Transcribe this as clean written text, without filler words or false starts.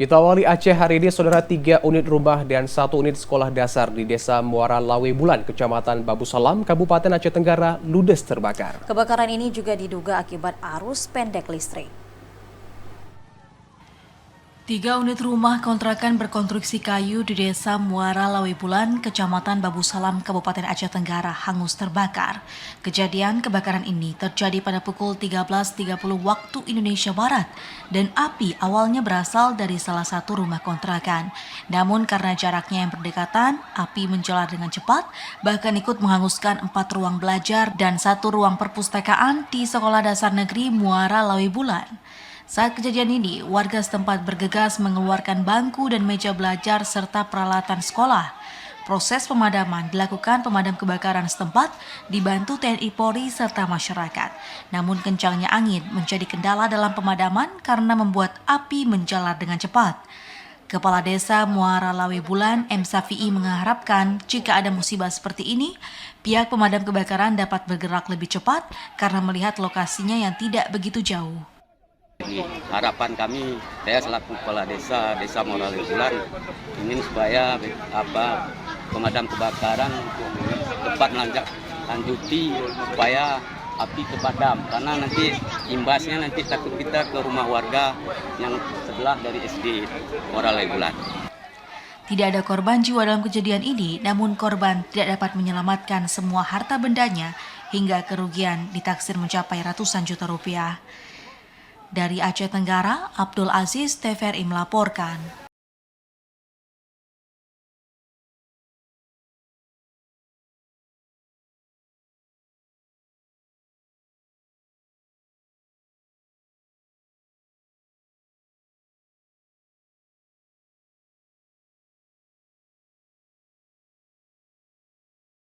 Kita awali Aceh hari ini, saudara, 3 unit rumah dan 1 unit sekolah dasar di Desa Muara Lawe Bulan, Kecamatan Babu Salam, Kabupaten Aceh Tenggara, ludes terbakar. Kebakaran ini juga diduga akibat arus pendek listrik. 3 unit rumah kontrakan berkonstruksi kayu di Desa Muara Lawe Bulan, Kecamatan Babu Salam, Kabupaten Aceh Tenggara hangus terbakar. Kejadian kebakaran ini terjadi pada pukul 13.30 waktu Indonesia Barat dan api awalnya berasal dari salah satu rumah kontrakan. Namun karena jaraknya yang berdekatan, api menjalar dengan cepat, bahkan ikut menghanguskan 4 ruang belajar dan 1 ruang perpustakaan di Sekolah Dasar Negeri Muara Lawe Bulan. Saat kejadian ini, warga setempat bergegas mengeluarkan bangku dan meja belajar serta peralatan sekolah. Proses pemadaman dilakukan pemadam kebakaran setempat dibantu TNI Polri serta masyarakat. Namun kencangnya angin menjadi kendala dalam pemadaman karena membuat api menjalar dengan cepat. Kepala Desa Muara Lawe Bulan, M. Safi'i, mengharapkan jika ada musibah seperti ini, pihak pemadam kebakaran dapat bergerak lebih cepat karena melihat lokasinya yang tidak begitu jauh. Harapan kami, saya selaku kepala desa Muara Lawe Bulan, ingin supaya pemadam kebakaran cepat lanjuti supaya api padam, karena nanti imbasnya nanti takut kita ke rumah warga yang sebelah dari SD Muara Lawe Bulan. Tidak ada korban jiwa dalam kejadian ini, namun korban tidak dapat menyelamatkan semua harta bendanya hingga kerugian ditaksir mencapai ratusan juta rupiah. Dari Aceh Tenggara, Abdul Aziz TVRI melaporkan.